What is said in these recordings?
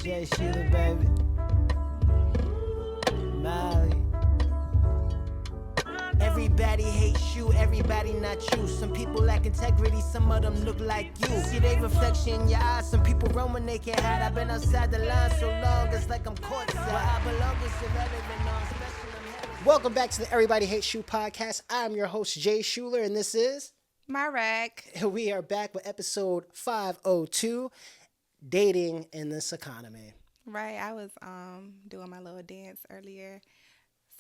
J, Shuler, baby. Molly. Everybody hates Shu, everybody not you. Some people lack integrity, some of them look like you. See they reflection in your eyes, some people run when they can't hide. I've been outside the line so long, it's like I'm courtside. Where I belong is irrelevant, all special. Welcome back to the Everybody Hates Shu Podcast. I'm your host, J. Shuler, and this is Myraq. We are back with episode 502, Dating in this Economy. Right, I was doing my little dance earlier.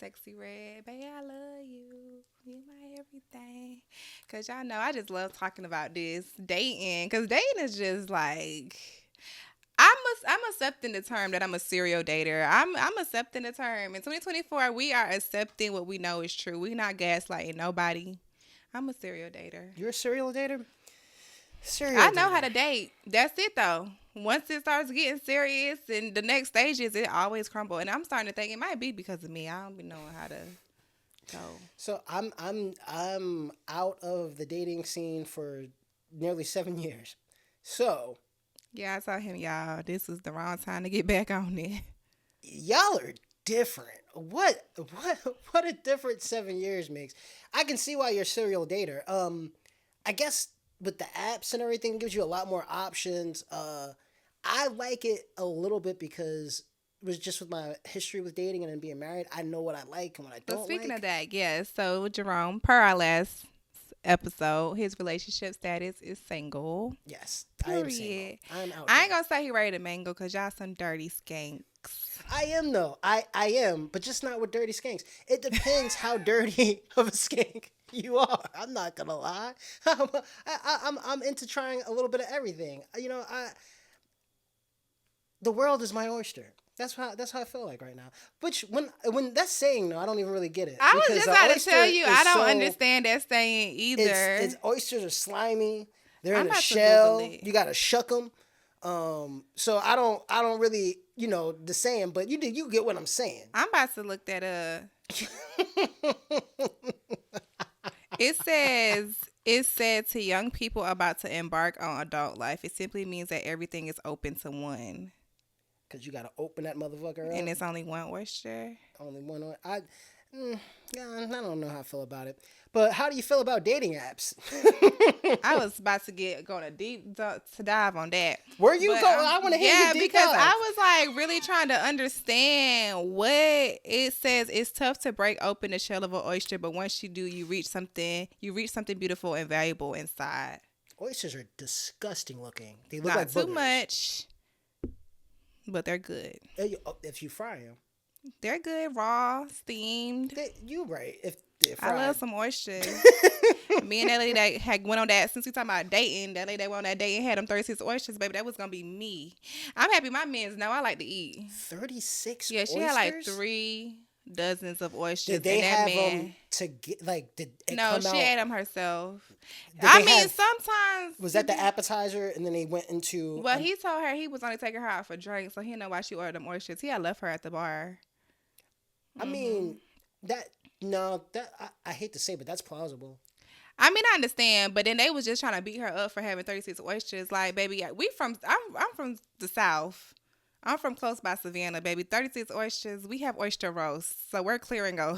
Sexy red, baby, I love you. You my everything. Cause y'all know I just love talking about this dating. Cause dating is just like I'm accepting the term that I'm a serial dater. I'm accepting the term. In 2024, we are accepting what we know is true. We're not gaslighting nobody. I'm a serial dater. You're a serial dater? I know how to date. That's it though. Once it starts getting serious and the next stages, it always crumbles. And I'm starting to think it might be because of me. I don't be knowing how to go. So I'm out of the dating scene for nearly 7 years. So yeah, I told him, y'all, this is the wrong time to get back on it. Y'all are different. What a different 7 years makes. I can see why you're a serial dater. I guess with the apps and everything, it gives you a lot more options. I like it a little bit because it was just with my history with dating and then being married. I know what I like and what I don't like. Speaking of that, yes. So Jerome, per our last episode, his relationship status is single. Yes, period. I am single. I'm out. I ain't gonna say he ready to mingle because y'all some dirty skanks. I am though. I am, but just not with dirty skanks. It depends how dirty of a skank you are. I'm not gonna lie. I'm into trying a little bit of everything. You know, the world is my oyster. That's how I feel like right now. Which when that's saying though, I don't even really get it. I was just about to tell you, I don't understand that saying either. It's oysters are slimy. They're in a shell. You gotta shuck them. So I don't really, the saying, but you get what I'm saying. I'm about to look that up. It said to young people about to embark on adult life, it simply means that everything is open to one. Because you got to open that motherfucker up. And it's only one oyster. Only one. I don't know how I feel about it. But how do you feel about dating apps? I was about to going a deep to dive on that. Where you go? I want to hear you deep because dive. I was like really trying to understand what it says. It's tough to break open the shell of an oyster, but once you do, you reach something beautiful and valuable inside. Oysters are disgusting looking. They look Not like too boogers. much, but they're good. If you fry them. They're good, raw, steamed. You right. If I love some oysters. Me and that lady that had went on that, since we talking about dating, that lady that went on that date and had them 36 oysters, baby, that was going to be me. I'm happy my men's know I like to eat. 36 Yeah, she oysters? had like 3 dozens of oysters. Did they and that have man, them to get, like, did it no, come she out? ate them herself. Sometimes. Was that the appetizer and then they went into... Well, he told her he was only taking her out for drinks, so he didn't know why she ordered them oysters. He had left her at the bar. I mean, I hate to say, but that's plausible. I mean, I understand, but then they was just trying to beat her up for having 36 oysters. Like, baby, I'm from the South. I'm from close by Savannah, baby. 36 oysters. We have oyster roast, so we're clearing. I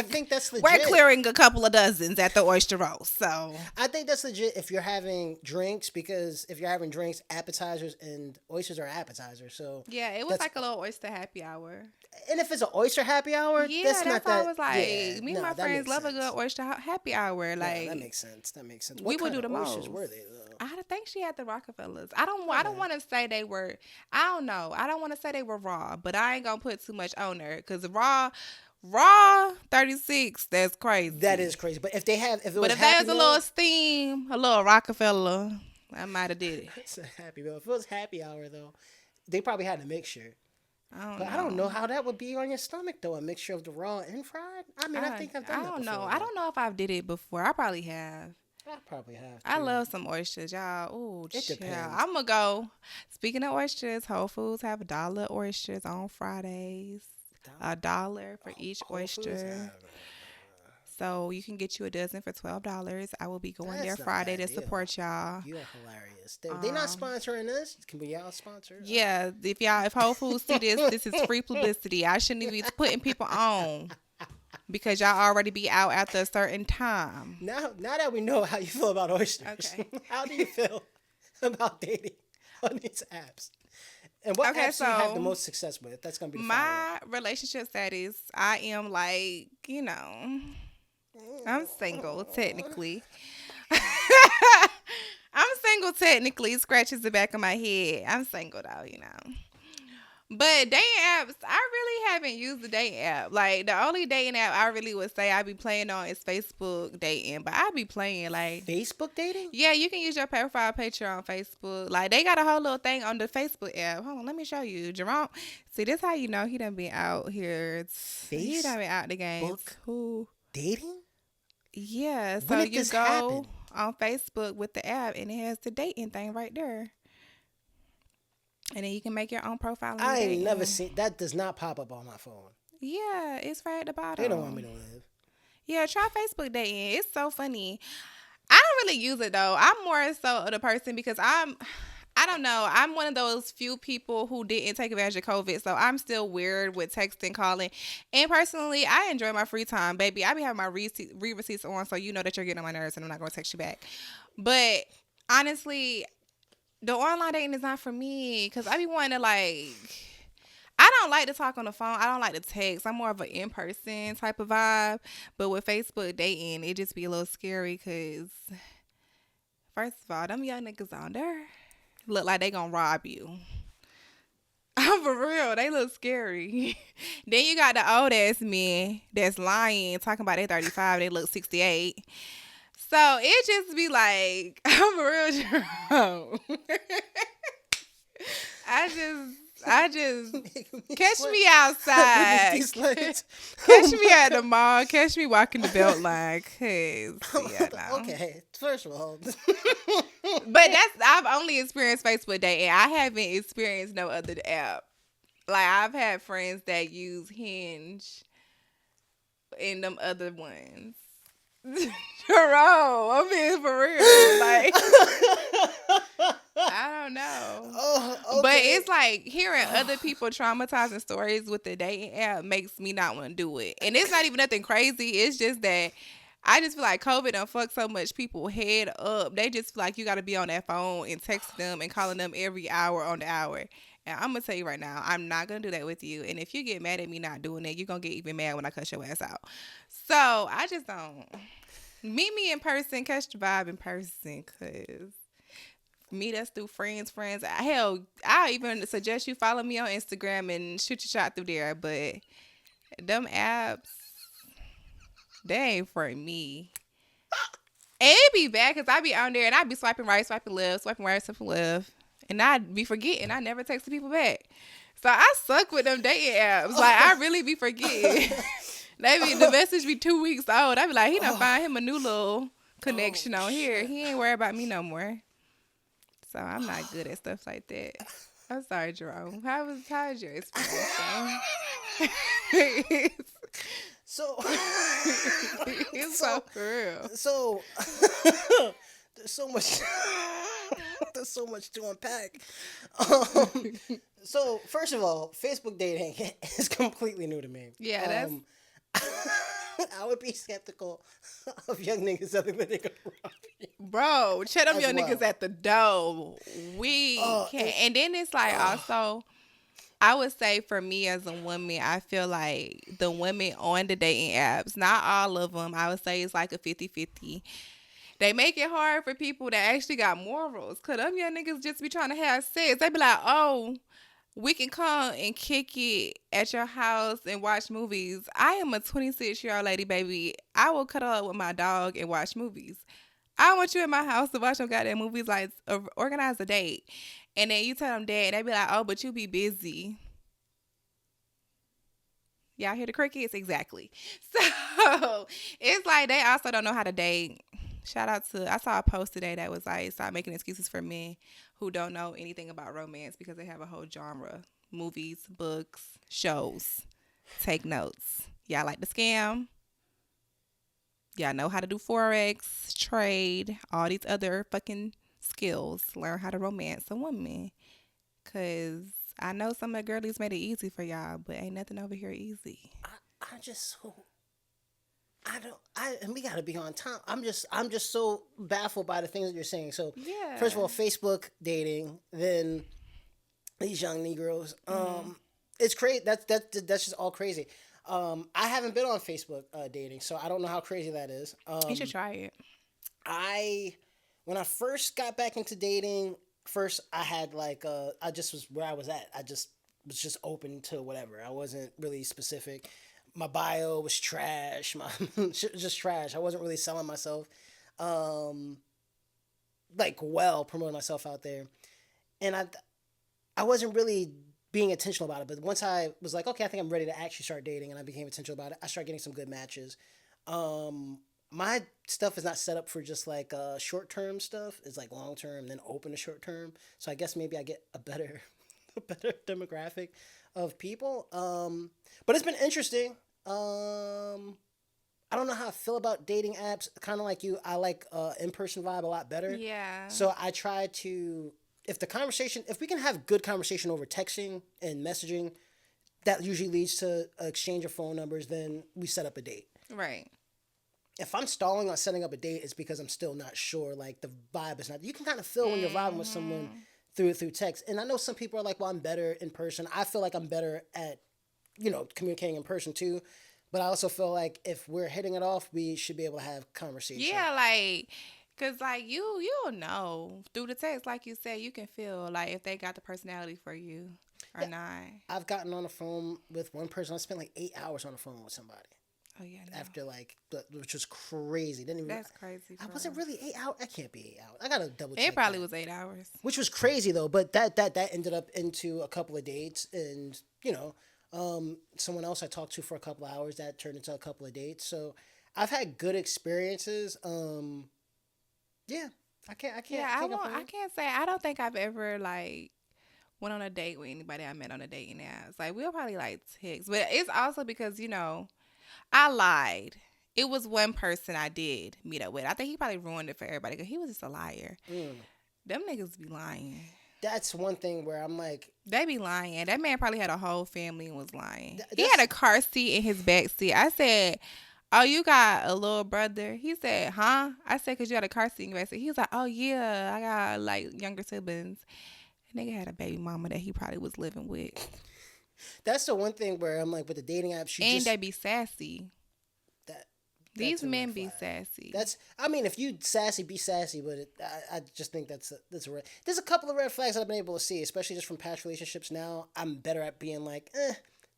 think that's legit. We're clearing a couple of dozens at the oyster roast. So I think that's legit if you're having drinks, because if you're having drinks, appetizers and oysters are appetizers. So yeah, it was like a little oyster happy hour. And if it's an oyster happy hour, yeah, that's not that. I was like, me and my friends love sense. a good oyster happy hour. Like that makes sense. What we would do the oysters most. Were they though? I think she had the Rockefellers. I don't want to say they were. I don't know. I don't want to say they were raw, but I ain't gonna put too much on her because raw 36. That's crazy. That is crazy. But if there's a little steam, a little Rockefeller, I might have did it. It's a happy meal. If it was happy hour though, they probably had a mixture. I don't know how that would be on your stomach though. A mixture of the raw and fried. I mean, I think I've done that before. I don't know. I don't know if I've did it before. I probably have. I probably have. I love some oysters, y'all. Ooh, it depends. I'm gonna go. Speaking of oysters, Whole Foods have $1 oysters on Fridays. $1 for each oyster. So you can get you a dozen for $12. I will be going That's there not a Friday bad to deal. support y'all. You are hilarious. They not sponsoring us. Can we y'all sponsor? Yeah, if Whole Foods see this is free publicity. I shouldn't even be putting people on because y'all already be out after a certain time. Now that we know how you feel about oysters, Okay. how do you feel about dating on these apps? And what apps do you have the most success with? That's gonna be the my relationship status. I am like, I'm single technically. I'm single technically. Scratches the back of my head. I'm single though. But dating apps, I really haven't used the dating app. Like, the only dating app I really would say I be playing on is Facebook dating. But I be playing, like... Facebook dating? Yeah, you can use your profile picture on Facebook. Like, they got a whole little thing on the Facebook app. Hold on, let me show you. Jerome, see, this how you know he done been out here. He done been out the game. Who? Dating? Yeah, so When did you this go happen? on Facebook with the app, and it has the dating thing right there. And then you can make your own profile. I ain't never seen that. Does not pop up on my phone. Yeah, it's right at the bottom. They don't want me to live. Yeah, try Facebook dating. It's so funny. I don't really use it though. I'm more so the person because I don't know. I'm one of those few people who didn't take advantage of COVID, so I'm still weird with texting, calling. And personally, I enjoy my free time, baby. I be having my read receipts on, so you know that you're getting on my nerves, and I'm not gonna text you back. But honestly, the online dating is not for me because I be wanting to I don't like to talk on the phone. I don't like to text. I'm more of an in-person type of vibe. But with Facebook dating, it just be a little scary because, first of all, them young niggas on there look like they gonna rob you. I'm for real. They look scary. Then you got the old-ass men that's lying, talking about they 35, they look 68. So it just be like, I'm for real. I just catch me outside. Catch me at the mall. Catch me walking the Beltline. Okay, first of all, but I've only experienced Facebook dating. I haven't experienced no other app. Like I've had friends that use Hinge and them other ones. Jerome, I'm being for real. Like, I don't know. Oh, okay. But it's like hearing other people traumatizing stories with the dating app makes me not want to do it. And it's not even nothing crazy. It's just that I just feel like COVID done fucked so much people head up. They just feel like you got to be on that phone and text them and calling them every hour on the hour. And I'm going to tell you right now, I'm not going to do that with you. And if you get mad at me not doing it, you're going to get even mad when I cuss your ass out. So I just don't. Meet me in person, catch the vibe in person, because meet us through friends. Hell, I even suggest you follow me on Instagram and shoot your shot through there. But them apps, they ain't for me. And it be bad because I be on there and I be swiping right, swiping left, swiping right, swiping left. And I be forgetting. I never texted people back. So I suck with them dating apps. Like, I really be forgetting. The message be 2 weeks old. I be like, he done find him a new little connection on here. He ain't worried about me no more. So I'm not good at stuff like that. I'm sorry, Jerome. How was your experience, though? So for real. So there's so much. There's so much to unpack. So first of all, Facebook dating is completely new to me. Yeah, that's. I would be skeptical of young niggas other than they gonna rob you. Bro, check them young well. niggas at the door. We can't. And then it's like also, I would say for me as a woman, I feel like the women on the dating apps, not all of them, I would say it's like a 50-50. They make it hard for people that actually got morals. Because them young niggas just be trying to have sex. They be like, oh, we can come and kick it at your house and watch movies. I am a 26-year-old lady, baby. I will cuddle up with my dog and watch movies. I don't want you in my house to watch them goddamn movies. Like, organize a date. And then you tell them that, and they be like, oh, but you be busy. Y'all hear the crickets? Exactly. So, it's like they also don't know how to date. Shout out to, I saw a post today that was like, stop making excuses for men who don't know anything about romance because they have a whole genre. Movies, books, shows. Take notes. Y'all like the scam? Y'all know how to do Forex, trade, all these other fucking skills. Learn how to romance a woman. Because I know some of the girlies made it easy for y'all, but ain't nothing over here easy. I just so and we gotta be on time. I'm just so baffled by the things that you're saying. So Yeah. first of all, Facebook dating, then these young Negroes. It's crazy. That's just all crazy. I haven't been on Facebook dating, so I don't know how crazy that is. You should try it. When I first got back into dating, first I had like I just was where I was at. I just was just open to whatever. I wasn't really specific. My bio was trash. My shit was just trash. I wasn't really selling myself, promoting myself out there, and I wasn't really being intentional about it. But once I was like, okay, I think I'm ready to actually start dating, and I became intentional about it, I started getting some good matches. My stuff is not set up for just like short term stuff. It's like long term, then open to short term. So I guess maybe I get a better demographic of people. But it's been interesting. I don't know how I feel about dating apps. Kind of like you, I like in-person vibe a lot better. Yeah. So I try to, if we can have good conversation over texting and messaging, that usually leads to an exchange of phone numbers, then we set up a date. Right. If I'm stalling on setting up a date, it's because I'm still not sure. Like the vibe is not. You can kind of feel when you're vibing with someone through text. And I know some people are like, "Well, I'm better in person." I feel like I'm better at, communicating in person too. But I also feel like if we're hitting it off, we should be able to have conversation. Yeah, like, cause like you'll know through the text, like you said, you can feel like if they got the personality for you or not. I've gotten on the phone with one person. I spent like 8 hours on the phone with somebody. Oh yeah. No. After which was crazy. That's crazy. I wasn't really 8 hours. I can't be 8 hours. I gotta double check. It probably was 8 hours. Which was crazy though. But that ended up into a couple of dates, and someone else I talked to for a couple of hours that turned into a couple of dates. So I've had good experiences. Yeah, I can't. Yeah, I can't say. I don't think I've ever like went on a date with anybody I met on a dating app. Like we'll probably like text, but it's also because I lied. It was one person I did meet up with. I think he probably ruined it for everybody because he was just a liar. Them niggas be lying. That's one thing where I'm like, they be lying. That man probably had a whole family and was lying. He had a car seat in his back seat. I said, "Oh, you got a little brother?" He said, "Huh?" I said, "Cause you got a car seat in your back seat." He was like, "Oh yeah, I got like younger siblings." Nigga had a baby mama that he probably was living with. That's the one thing where I'm like, with the dating apps, they be sassy. These men be sassy. If you sassy, be sassy. But I just think that's a red. There's a couple of red flags that I've been able to see, especially just from past relationships. Now I'm better at being like,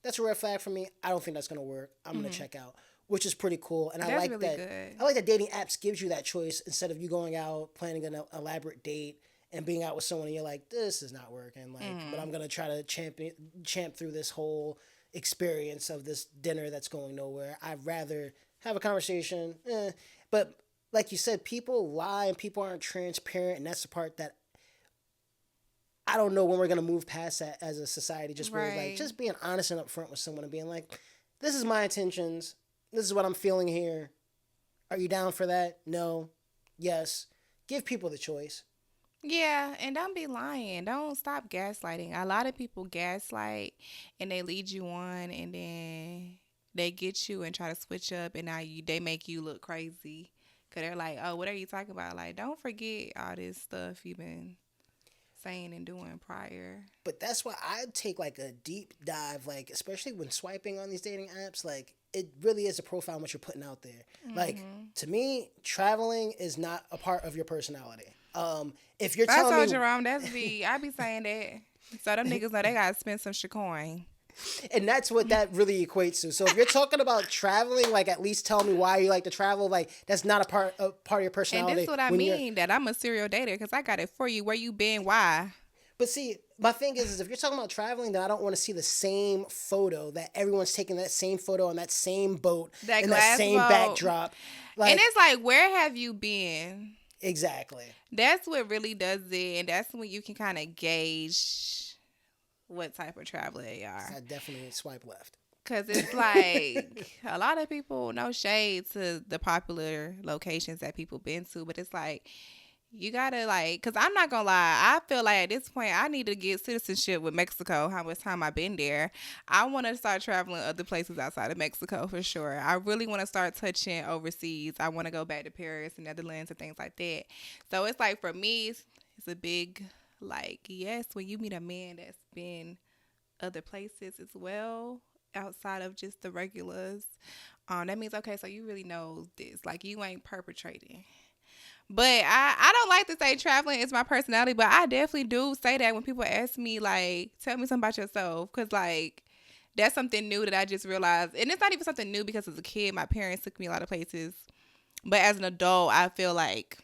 that's a red flag for me. I don't think that's gonna work. I'm gonna check out, which is pretty cool. And I like really that. Good. I like that dating apps gives you that choice instead of you going out planning an elaborate date and being out with someone and you're like, this is not working. But I'm gonna try to champ through this whole experience of this dinner that's going nowhere. I'd rather have a conversation. But like you said, people lie and people aren't transparent, and that's the part that I don't know when we're gonna move past that as a society. Just really like just being honest and upfront with someone and being like, this is my intentions. This is what I'm feeling here. Are you down for that? No. Yes. Give people the choice. Yeah, and don't be lying. Don't stop gaslighting. A lot of people gaslight and they lead you on, and then they get you and try to switch up, and now they make you look crazy because they're like, oh, what are you talking about? Like, don't forget all this stuff you've been saying and doing prior. But that's why I take like a deep dive, like especially when swiping on these dating apps, like it really is a profile on what you're putting out there. Like to me, traveling is not a part of your personality. If you're telling me, Jerome, that's I be saying that. So them niggas know they gotta spend some shitcoin. And that's what that really equates to. So if you're talking about traveling, like at least tell me why you like to travel. Like that's not a part of your personality. And this is what I mean, that I'm a serial dater because I got it for you. Where you been? Why? But see, my thing is if you're talking about traveling, then I don't want to see the same photo that everyone's taking that same photo on that same boat and that same boat. Backdrop. Like, and it's like, where have you been? Exactly. That's what really does it, and that's when you can kind of gauge what type of traveler they are. I definitely swipe left. Because it's like a lot of people, no shade to the popular locations that people been to, but it's like you gotta like, because I'm not gonna lie, I feel like at this point I need to get citizenship with Mexico. How much time I've been there, I want to start traveling other places outside of Mexico for sure. I really want to start touching overseas. I want to go back to Paris and Netherlands and things like that. So it's like for me, it's a big like yes when you meet a man that's been other places as well outside of just the regulars. That means okay, so you really know this. Like you ain't perpetrating. But I don't like to say traveling is my personality, but I definitely do say that when people ask me, like, tell me something about yourself. Because, like, that's something new that I just realized. And it's not even something new because as a kid, my parents took me a lot of places. But as an adult, I feel like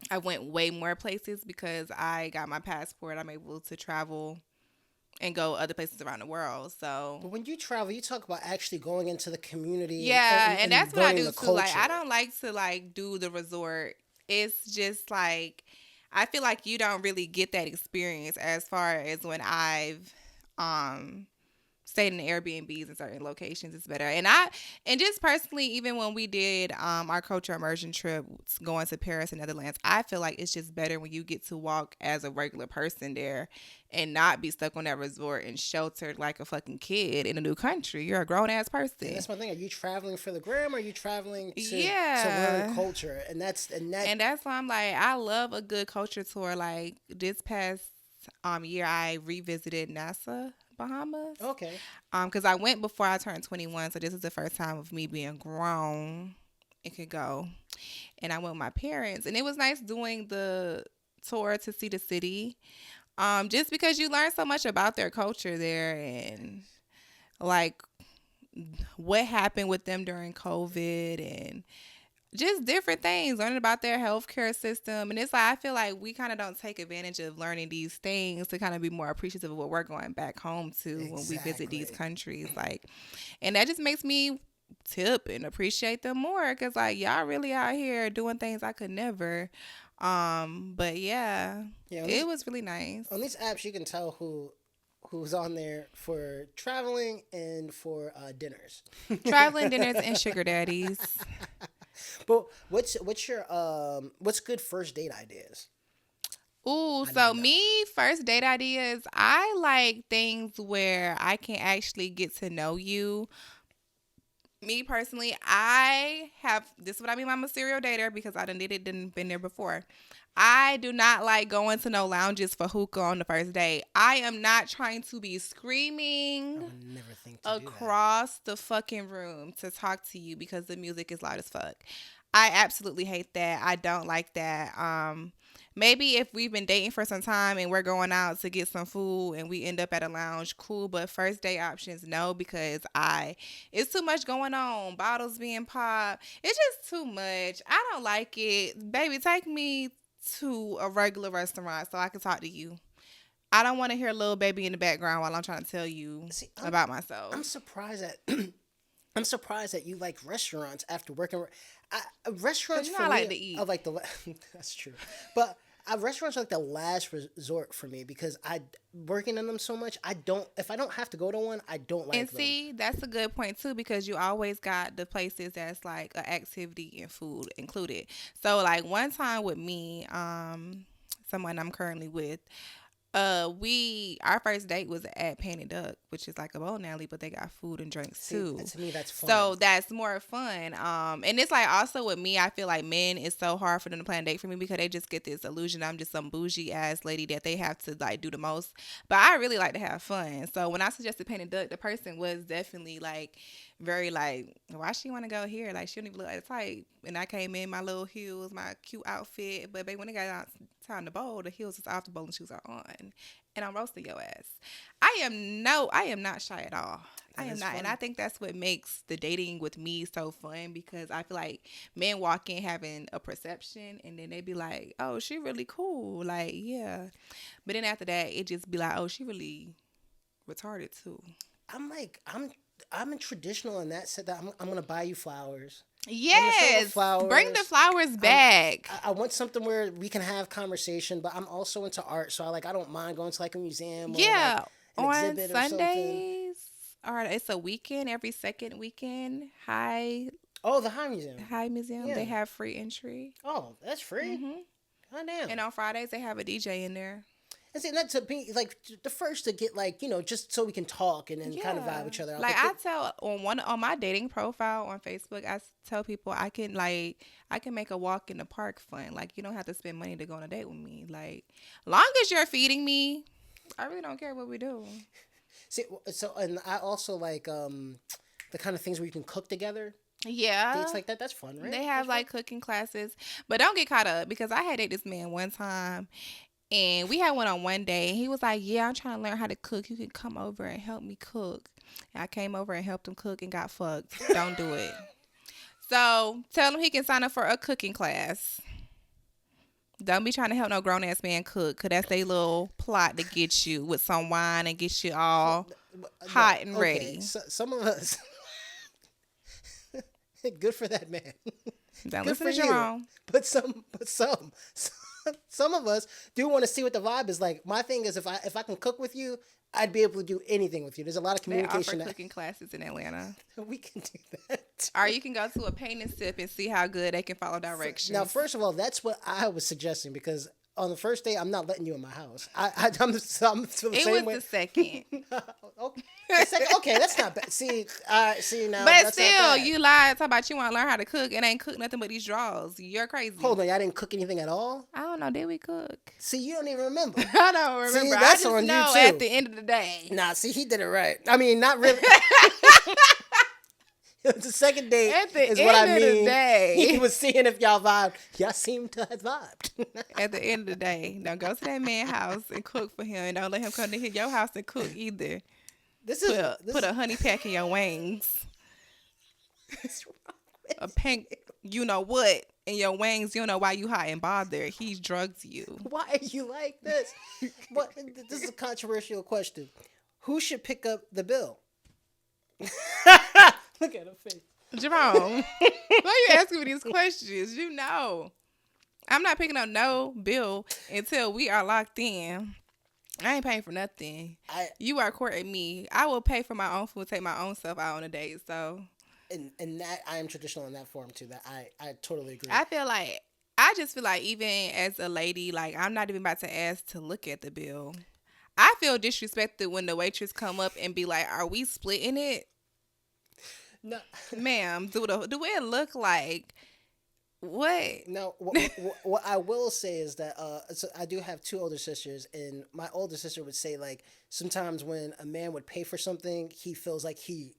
I went way more places because I got my passport. I'm able to travel and go other places around the world. So, But when you travel, you talk about actually going into the community yeah, and that's what I learning do the too. Like, culture. I don't like to, like, do the resort. It's just like I feel like you don't really get that experience as far as when I've stayed in Airbnbs in certain locations. It's better. And just personally, even when we did our culture immersion trip going to Paris and Netherlands, I feel like it's just better when you get to walk as a regular person there and not be stuck on that resort and sheltered like a fucking kid in a new country. You're a grown ass person. And that's my thing. Are you traveling for the gram or are you traveling to Yeah. learn culture? And that's why I'm like, I love a good culture tour. Like this past year I revisited NASA, Bahamas. okay. Because I went before I turned 21, so this is the first time of me being grown and could go. And I went with my parents, and it was nice doing the tour to see the city. Just because you learn so much about their culture there and like what happened with them during COVID and just different things, learning about their healthcare system. And it's like, I feel like we kind of don't take advantage of learning these things to kind of be more appreciative of what we're going back home to when we visit these countries. Like, and that just makes me tip and appreciate them more because like y'all really out here doing things I could never. But yeah, it was really nice. On these apps, you can tell who's on there for traveling and for dinners. Traveling, dinners, and sugar daddies. But what's your what's good first date ideas? Ooh, so me, first date ideas, I like things where I can actually get to know you. Me personally, this is what I mean by I'm a serial dater because I didn't been there before. I do not like going to no lounges for hookah on the first date. I am not trying to be screaming I would never think to across the fucking room to talk to you because the music is loud as fuck. I absolutely hate that. I don't like that. Maybe if we've been dating for some time and we're going out to get some food and we end up at a lounge, cool. But first date options, no, because it's too much going on. Bottles being popped. It's just too much. I don't like it. Baby, take me to a regular restaurant so I can talk to you. I don't want to hear Lil Baby in the background while I'm trying to tell you about myself. I'm surprised that you like restaurants after working. Restaurants for I me, like to eat. I like the. That's true, but restaurants are like the last resort for me because I working in them so much. If I don't have to go to one, I don't like them. And see, that's a good point too because you always got the places that's like an activity and food included. So like one time with me, someone I'm currently with. Our first date was at Painted Duck, which is like a bowling alley, but they got food and drinks too. To me, that's fun. So that's more fun. And it's like also with me, I feel like men it's so hard for them to plan a date for me because they just get this illusion I'm just some bougie ass lady that they have to like do the most. But I really like to have fun. So when I suggested Painted Duck, the person was definitely like very like, why she want to go here? Like she don't even look like the type. And I came in my little heels, my cute outfit, but baby, when it got time to bowl, the heels is off, the bowling shoes are on, and I'm roasting your ass. I am not shy at all. I am not, fun. And I think that's what makes the dating with me so fun because I feel like men walk in having a perception, and then they be like, "Oh, she really cool," like yeah, but then after that, it just be like, "Oh, she really retarded too." I'm traditional in that sense that I'm gonna buy you flowers. Yes, bring the flowers back. I want something where we can have conversation, but I'm also into art, so I don't mind going to like a museum. Yeah, or like an on exhibit Sundays. or something. Or it's a weekend, every second weekend. Oh, the High Museum. High Museum. Yeah. They have free entry. Oh, that's free. God damn. And on Fridays they have a DJ in there. And see, not to be like the first to get like, just so we can talk and then kind of vibe each other out. Like I tell on my dating profile on Facebook, I tell people I can make a walk in the park fun. Like you don't have to spend money to go on a date with me. Like long as you're feeding me, I really don't care what we do. See, so and I also like the kind of things where you can cook together. Yeah. Dates like that, that's fun, right? They have like cooking classes. But don't get caught up because I had dated this man one time and we had one on one day and he was like, yeah, I'm trying to learn how to cook. You can come over and help me cook. And I came over and helped him cook and got fucked. Don't do it. So tell him he can sign up for a cooking class. Don't be trying to help no grown ass man cook, cause that's their little plot to get you with some wine and get you all hot and ready. So, some of us, good for that man. Don't Good listen for to you. Jerome. But some of us do want to see what the vibe is like. My thing is, if I can cook with you, I'd be able to do anything with you. There's a lot of They communication. offer cooking classes in Atlanta. We can do that. Or you can go to a paint and sip and see how good they can follow directions. Now, first of all, that's what I was suggesting because on the first day, I'm not letting you in my house. I'm the same it was way. the second. Okay. Okay, that's not bad. See now. But that's still, not bad. you lied. Talk about you want to learn how to cook and ain't cook nothing but these draws. You're crazy. Hold on, I didn't cook anything at all. I don't know. Did we cook? See, you don't even remember. I don't remember. See, that's I just on you, know too. at the end of the day. Nah, see, he did it right. I mean, not really. The second date At the is what I end of the mean. day. He was seeing if y'all vibed. Y'all seem to have vibed. At the end of the day, don't go to that man's house and cook for him, and don't let him come to your house and cook either. Put a honey pack in your wings. A pink, you know what, in your wings. You know why you hot and bothered. He drugs you. Why are you like this? But this is a controversial question. Who should pick up the bill? Look at her face. Jerome, why are you asking me these questions? You know, I'm not picking up no bill until we are locked in. I ain't paying for nothing. You are courting me. I will pay for my own food, take my own self out on a date. So, and that I am traditional in that form too. That I totally agree. I just feel like even as a lady, like I'm not even about to ask to look at the bill. I feel disrespected when the waitress come up and be like, "Are we splitting it?" No, ma'am. Do it look like what? No, what I will say is that so I do have two older sisters, and my older sister would say like sometimes when a man would pay for something, he feels like he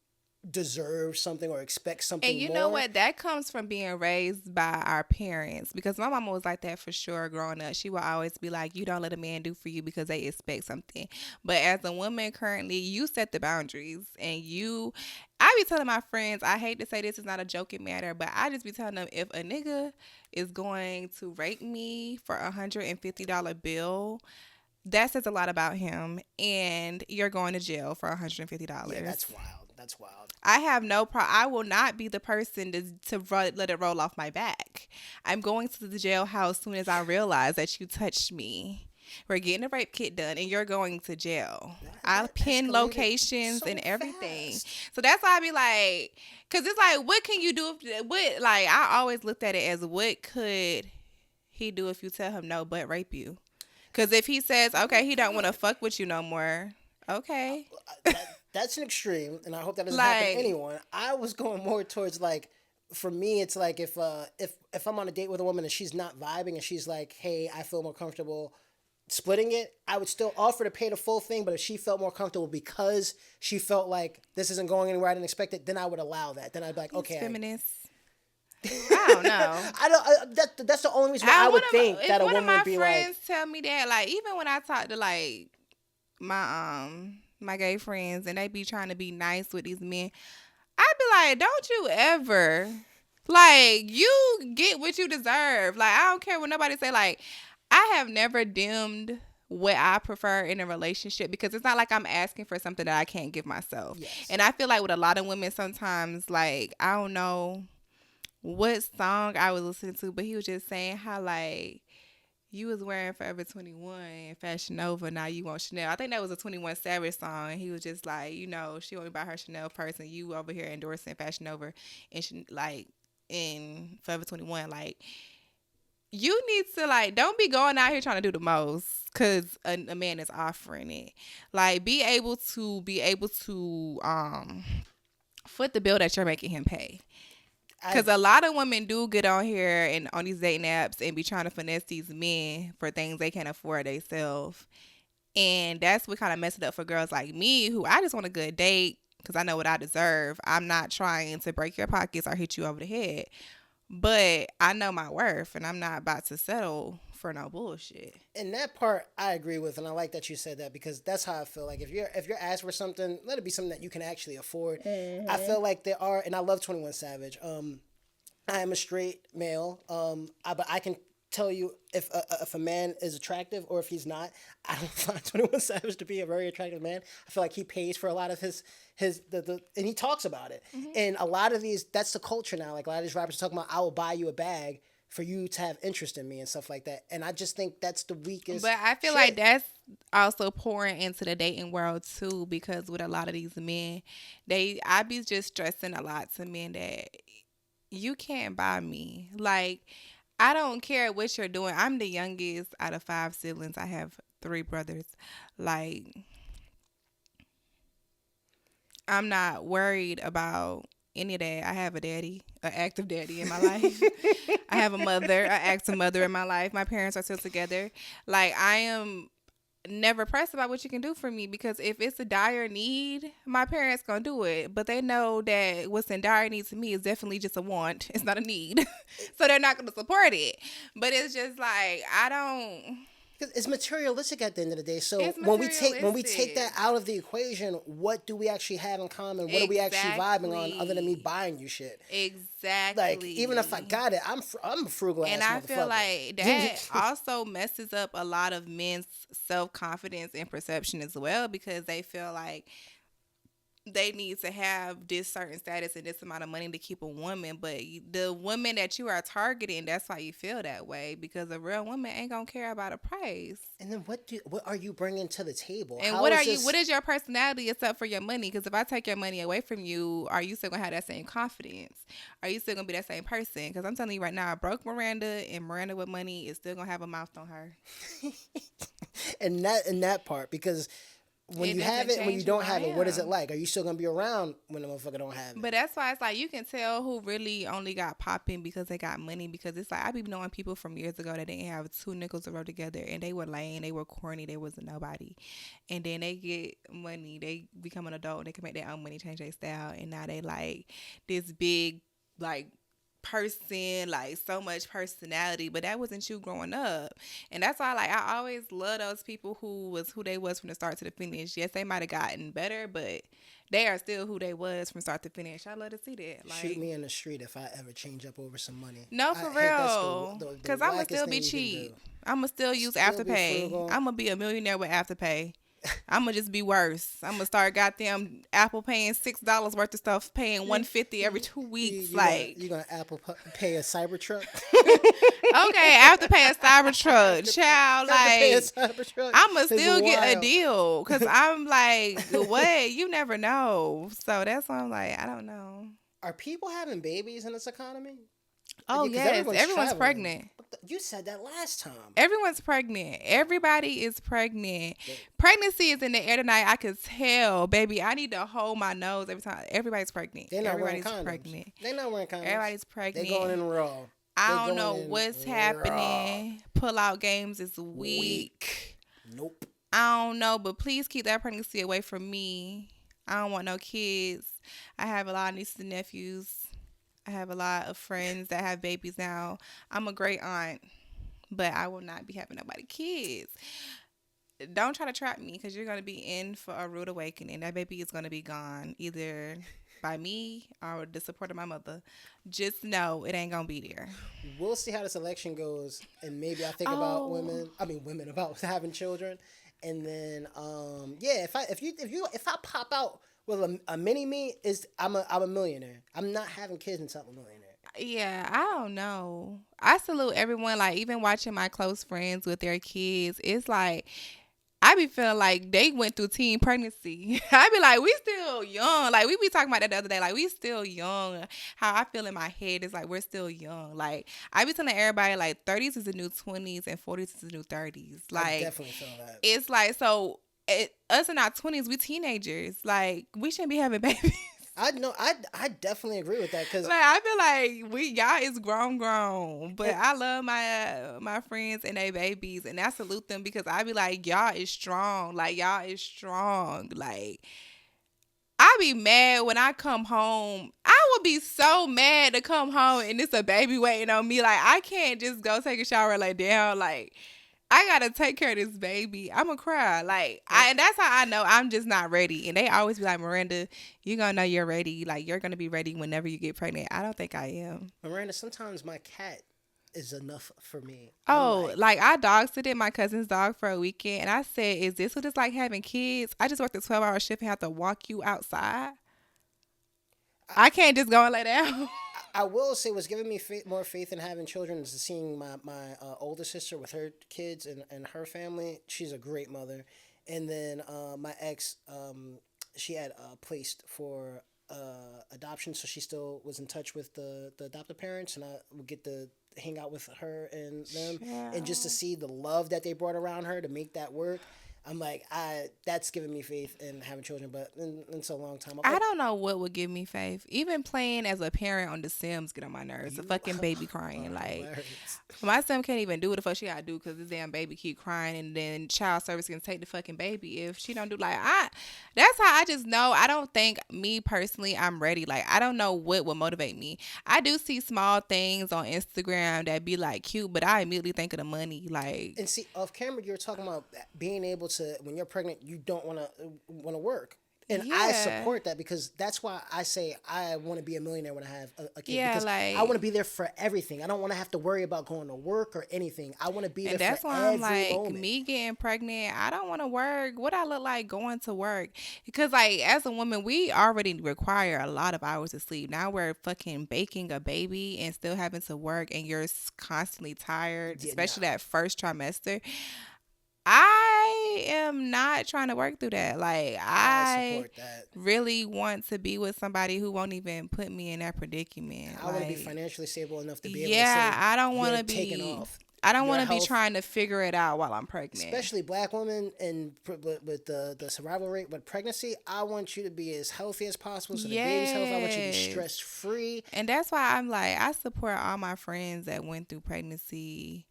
deserves something or expects something. And you more. know what? That comes from being raised by our parents, because my mama was like that for sure growing up. She would always be like, you don't let a man do for you because they expect something. But as a woman currently, you set the boundaries, and I be telling my friends, I hate to say this is not a joking matter, but I just be telling them, if a nigga is going to rape me for $150 bill, that says a lot about him, and you're going to jail for $150. Yeah, that's wild. That's wild. I have no problem. I will not be the person to let it roll off my back. I'm going to the jailhouse as soon as I realize that you touched me. We're getting a rape kit done, and you're going to jail. I'll pin locations so and everything. Fast. So that's why I be like, because it's like, what can you do? I always looked at it as, what could he do if you tell him no, but rape you? Because if he says, okay, he don't want to fuck with you no more, okay. That's an extreme, and I hope that doesn't happen to anyone. I was going more towards like, for me, it's like if I'm on a date with a woman and she's not vibing and she's like, hey, I feel more comfortable splitting it, I would still offer to pay the full thing. But if she felt more comfortable because she felt like this isn't going anywhere I didn't expect it, then I would allow that. Then I'd be like, okay. Feminist. I don't know. That's the only reason why I would think that a woman would be like. One of my friends tell me that, like, even when I talk to like my gay friends and they be trying to be nice with these men, I'd be like, don't you ever, like, you get what you deserve. Like, I don't care what nobody say. Like, I have never dimmed what I prefer in a relationship, because it's not like I'm asking for something that I can't give myself. Yes. And I feel like with a lot of women sometimes, like, I don't know what song I was listening to, but he was just saying how, like, You was wearing Forever 21 and Fashion Nova. Now you want Chanel. I think that was a 21 Savage song. He was just like, she only buy her Chanel purse, and you over here endorsing Fashion Nova and in Forever 21. Like, you need to don't be going out here trying to do the most because a man is offering it. Like, be able to foot the bill that you're making him pay. Because a lot of women do get on here and on these dating apps and be trying to finesse these men for things they can't afford themselves. And that's what kind of messes it up for girls like me, who I just want a good date because I know what I deserve. I'm not trying to break your pockets or hit you over the head. But I know my worth, and I'm not about to settle for no bullshit. And that part I agree with, and I like that you said that because that's how I feel. Like if you're asked for something, let it be something that you can actually afford. Mm-hmm. I feel like there are, and I love 21 Savage. I am a straight male. But I can tell you if a man is attractive or if he's not. I don't find 21 Savage to be a very attractive man. I feel like he pays for a lot of his and he talks about it. Mm-hmm. And a lot of these, that's the culture now. Like a lot of these rappers are talking about, I will buy you a bag for you to have interest in me and stuff like that. And I just think that's the weakest. But I feel like that's also pouring into the dating world too, because with a lot of these men, I be just stressing a lot to men that you can't buy me. Like, I don't care what you're doing. I'm the youngest out of 5 siblings. I have 3 brothers. Like, I'm not worried about any of that. I have a daddy, an active daddy in my life. I have a mother, an active mother in my life. My parents are still together. Like, I am never pressed about what you can do for me, because if it's a dire need, my parents gonna do it. But they know that what's in dire need to me is definitely just a want. It's not a need. So they're not gonna support it. But it's just like, I don't... It's materialistic at the end of the day. So when we take that out of the equation, what do we actually have in common? What are we actually vibing on other than me buying you shit? Exactly. Like, even if I got it, I'm a frugal ass motherfucker. And I feel like that also messes up a lot of men's self-confidence and perception as well, because they feel like they need to have this certain status and this amount of money to keep a woman. But the woman that you are targeting, that's why you feel that way, because a real woman ain't gonna care about a price. And then what are you bringing to the table? And what is your personality except for your money? Because if I take your money away from you, are you still gonna have that same confidence? Are you still gonna be that same person? Because I'm telling you right now, broke Miranda and Miranda with money is still gonna have a mouth on her. and that part, because when you have it and when you don't have it, what is it like? Are you still going to be around when the motherfucker don't have it? But that's why it's like, you can tell who really only got popping because they got money. Because it's like, I be knowing people from years ago that didn't have 2 nickels to rub together, and they were lame, they were corny, they wasn't nobody. And then they get money, they become an adult, they can make their own money, change their style, and now they like this big, like, person, like so much personality. But that wasn't you growing up. And that's why, like, I always love those people who they was from the start to the finish. Yes, they might have gotten better, but they are still who they was from start to finish. I love to see that. Like, shoot me in the street if I ever change up over some money. No, for real. Because I'm gonna still be cheap. I'm gonna still use Afterpay. I'm gonna be a millionaire with Afterpay. I'm gonna just be worse. I'm gonna start goddamn Apple paying $6 worth of stuff, paying $150 every 2 weeks. You gonna Apple pay a Cybertruck? Okay, Afterpay a Cybertruck, child. Like, I'm gonna still get a deal, because I'm like, what? You never know. So that's why I'm like, I don't know. Are people having babies in this economy? Oh, yes. Everyone's pregnant. You said that last time. Everyone's pregnant. Everybody is pregnant. Yeah. Pregnancy is in the air tonight. I could tell, baby. I need to hold my nose every time. Everybody's pregnant. Everybody's pregnant. They're not wearing condoms. Everybody's pregnant. They're going in raw. I don't know what's happening. Pull-out games is weak. Nope. I don't know, but please keep that pregnancy away from me. I don't want no kids. I have a lot of nieces and nephews. I have a lot of friends that have babies now. I'm a great aunt, but I will not be having nobody kids. Don't try to trap me, because you're going to be in for a rude awakening. That baby is going to be gone, either by me or the support of my mother. Just know it ain't going to be there. We'll see how this election goes, and maybe I think about women about having children. And then, if I pop out with a mini me, I'm a millionaire. I'm not having kids until I'm a millionaire. Yeah, I don't know. I salute everyone. Like, even watching my close friends with their kids, it's like I be feeling like they went through teen pregnancy. I be like, we still young. Like, we be talking about that the other day. Like, we still young. How I feel in my head is like we're still young. Like, I be telling everybody like 30s is the new 20s and 40s is the new 30s. I Like, definitely feel that. it's like so. Us in our 20s, we teenagers. Like, we shouldn't be having babies. I know. I definitely agree with that because Like, I feel like y'all is grown, but I love my friends and their babies, and I salute them because I be like, y'all is strong. Like, y'all is strong. Like, I be mad when I come home. I would be so mad to come home and it's a baby waiting on me. Like, I can't just go take a shower and lay down. Like, I gotta take care of this baby. I'ma cry. Like, and that's how I know I'm just not ready. And they always be like, Miranda, you gonna know you're ready. Like, you're gonna be ready whenever you get pregnant. I don't think I am. Miranda, sometimes my cat is enough for me. Oh, like I dog sitted my cousin's dog for a weekend, and I said, "Is this what it's like having kids? I just worked a 12-hour shift and have to walk you outside. I can't just go and lay down." I will say what's giving me more faith in having children is seeing my older sister with her kids and her family. She's a great mother. And then my ex, she had placed for adoption, so she still was in touch with the adoptive parents, and I would get to hang out with her and them, and just to see the love that they brought around her to make that work. I'm like, that's giving me faith in having children, but in so long time. I don't know what would give me faith. Even playing as a parent on The Sims get on my nerves. The fucking baby crying. Like, my son can't even do what the fuck she gotta do because this damn baby keep crying, and then child service can take the fucking baby if she don't do that's how I just know. I don't think me personally I'm ready. Like, I don't know what would motivate me. I do see small things on Instagram that be like cute, but I immediately think of the money. Like, and see, off camera, you were talking about being able to, when you're pregnant, you don't want to work. And I support that because that's why I say I want to be a millionaire when I have a kid. Because like, I want to be there for everything. I don't want to have to worry about going to work or anything. I want to be there for every moment. And that's why I'm like, me getting pregnant, I don't want to work. What I look like going to work? Because like, as a woman, we already require a lot of hours of sleep. Now we're fucking baking a baby and still having to work, and you're constantly tired, especially that first trimester. I am not trying to work through that. Like, I support that. Really want to be with somebody who won't even put me in that predicament. I want to be financially stable enough to be able to say, I don't want to be off. I don't want to be trying to figure it out while I'm pregnant. Especially black women, and with the survival rate with pregnancy, I want you to be as healthy as possible. So the baby's healthy. I want you to be stress free. And that's why I'm like, I support all my friends that went through pregnancy.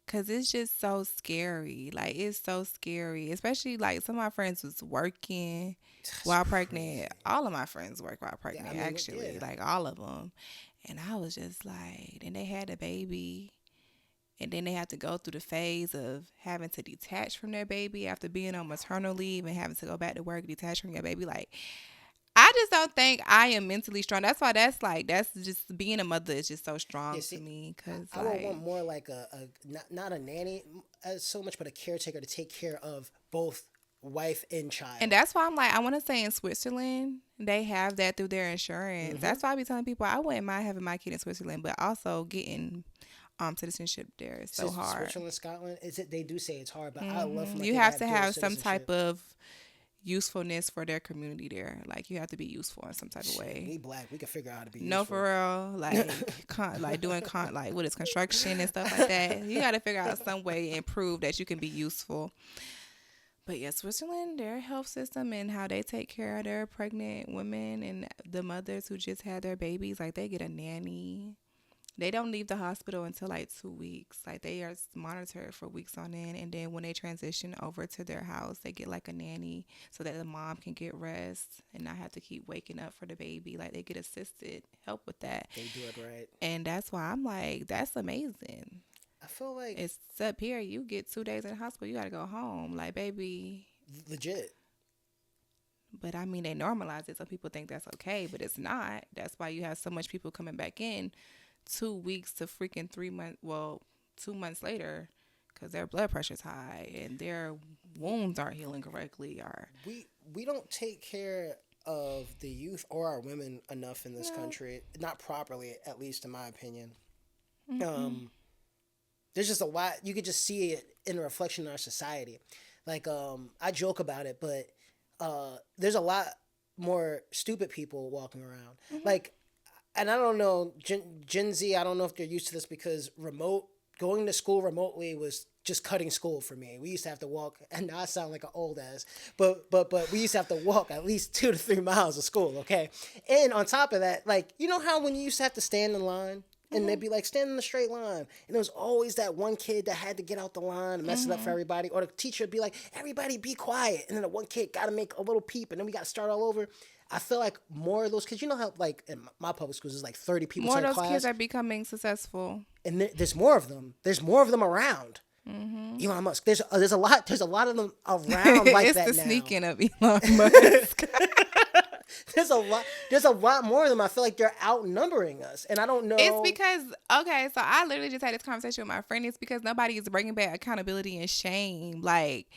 Because it's just so scary. Like, it's so scary. Especially, like, some of my friends was working while pregnant. All of my friends work while pregnant, actually. Like, all of them. And I was just like, and they had a baby. And then they have to go through the phase of having to detach from their baby after being on maternal leave and having to go back to work, detach from your baby. Like, I just don't think I am mentally strong. That's why that's just being a mother is just so strong to me. Cause I would want more like not a nanny so much, but a caretaker to take care of both wife and child. And that's why I'm like, I want to say in Switzerland, they have that through their insurance. Mm-hmm. That's why I be telling people I wouldn't mind having my kid in Switzerland, but also getting citizenship there is so hard. Switzerland, Scotland, they do say it's hard, but I love you have to have some type of usefulness for their community there. Like, you have to be useful in some type of way. We black, we can figure out how to be useful. No, for real. Like, like doing like what is construction and stuff like that. You got to figure out some way and prove that you can be useful. But yeah, Switzerland, their health system and how they take care of their pregnant women and the mothers who just had their babies, like, they get a nanny. They don't leave the hospital until like 2 weeks. Like, they are monitored for weeks on end. And then when they transition over to their house, they get like a nanny so that the mom can get rest and not have to keep waking up for the baby. Like, they get assisted help with that. They do it right. And that's why I'm like, that's amazing. I feel like it's up here. You get 2 days in the hospital, you got to go home. Like, baby. Legit. But I mean, they normalize it. So people think that's okay, but it's not. That's why you have so much people coming back in 2 weeks to freaking 3 months, 2 months later, because their blood pressure's high and their wounds aren't healing correctly. Or we don't take care of the youth or our women enough in this No. country, not properly, at least in my opinion. Mm-mm. There's just a lot you could just see it in a reflection in our society. Like I joke about it, but there's a lot more stupid people walking around. Like, and I don't know Gen Z. I don't know if they're used to this because going to school remotely was just cutting school for me. We used to have to walk, and now I sound like an old ass, but we used to have to walk at least 2 to 3 miles to school. Okay, and on top of that, like you know how when you used to have to stand in line. And they'd be like, stand in a straight line. And there was always that one kid that had to get out the line and mess it up for everybody. Or the teacher would be like, everybody be quiet. And then the one kid got to make a little peep. And then we got to start all over. I feel like more of those kids, you know how like in my public schools, there's like 30 people More in of class. those kids are becoming successful. And there's more of them. There's more of them around. Elon Musk. There's a lot of them around like it's that the now. sneaking of Elon Musk. There's a lot more of them. I feel like they're outnumbering us, and I don't know. It's because okay, so I literally just had this conversation with my friend. It's because nobody is bringing back accountability and shame. Like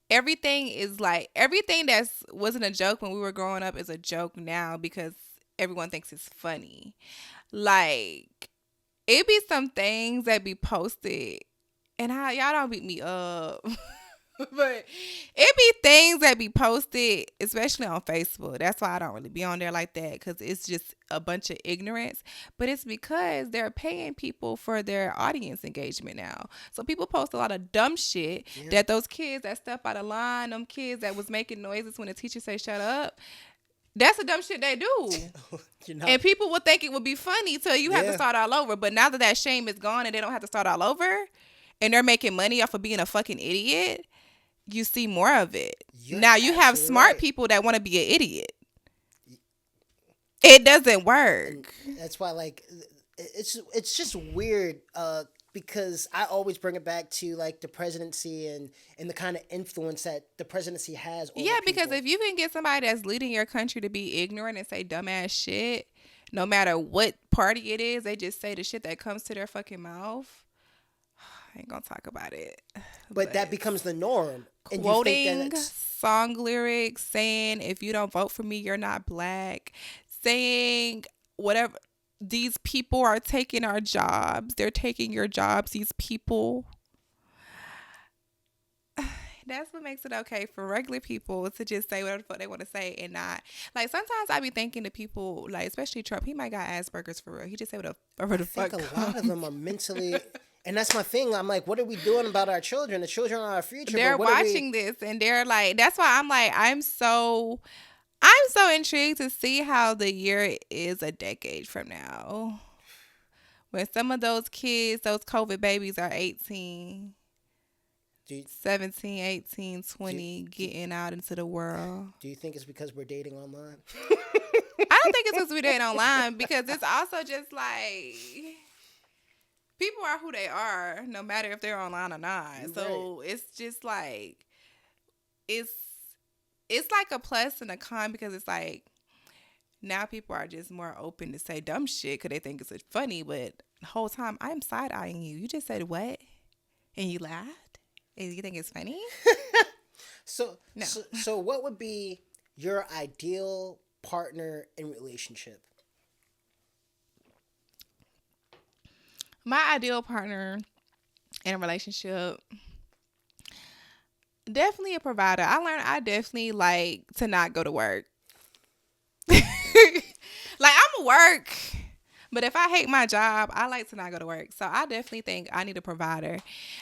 everything that wasn't a joke when we were growing up is a joke now because everyone thinks it's funny. Like it be some things that be posted, and y'all don't beat me up. But it be things that be posted, especially on Facebook. That's why I don't really be on there like that because it's just a bunch of ignorance. But it's because they're paying people for their audience engagement now. So people post a lot of dumb shit that those kids that step out of line, them kids that was making noises when the teacher say shut up, that's the dumb shit they do. And people would think it would be funny till you have to start all over. But now that shame is gone and they don't have to start all over and they're making money off of being a fucking idiot, you see more of it. Now you have smart people that want to be an idiot. It doesn't work. And that's why, like, it's just weird because I always bring it back to like the presidency and the kind of influence that the presidency has over people. Because if you can get somebody that's leading your country to be ignorant and say dumbass shit, no matter what party it is, they just say the shit that comes to their fucking mouth. I ain't gonna talk about it. But that becomes the norm. And quoting song lyrics, saying if you don't vote for me, you're not black. Saying whatever. These people are taking our jobs. They're taking your jobs. These people. That's what makes it okay for regular people to just say whatever the fuck they want to say and not. Like, sometimes I be thinking to people, like, especially Trump, he might got Asperger's for real. He just say whatever the fuck. I think a lot of them are mentally... And that's my thing. I'm like, what are we doing about our children? The children are our future. They're watching this and they're like, that's why I'm like, I'm so intrigued to see how the year is a decade from now. When some of those kids, those COVID babies are 18, 17, 18, 20, getting out into the world. Do you think it's because we're dating online? I don't think it's because we're dating online because it's also just like... People are who they are, no matter if they're online or not. So it's just like, it's like a plus and a con because it's like, now people are just more open to say dumb shit because they think it's funny. But the whole time, I'm side-eyeing you. You just said what? And you laughed? And you think it's funny? So what would be your ideal partner in relationship? My ideal partner in a relationship, definitely a provider. I learned I definitely like to not go to work. Like, I'm a work, but if I hate my job, I like to not go to work. So I definitely think I need a provider.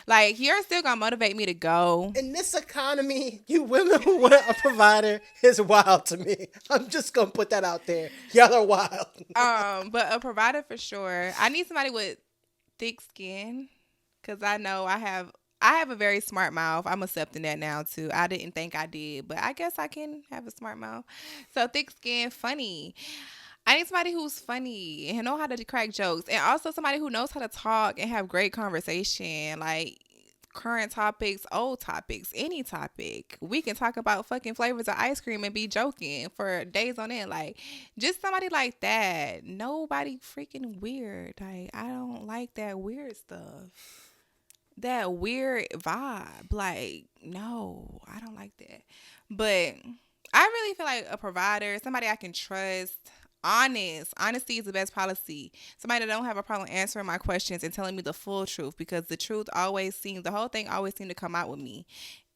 Like, you're still gonna motivate me to go. In this economy, you women who want a provider is wild to me. I'm just gonna put that out there. Y'all are wild. But a provider for sure. I need somebody with thick skin, because I know I have a very smart mouth. I'm accepting that now too. I didn't think I did, but I guess I can have a smart mouth. So thick skin, funny. I need somebody who's funny and know how to crack jokes, and also somebody who knows how to talk and have great conversation, like current topics, old topics, any topic. We can talk about fucking flavors of ice cream and be joking for days on end. Like, just somebody like that. Nobody freaking weird. Like, I don't like that weird stuff. That weird vibe. Like, no, I don't like that. But I really feel like a provider, somebody I can trust. Honest. Honesty is the best policy. Somebody that don't have a problem answering my questions and telling me the full truth, because the whole thing always seems to come out with me.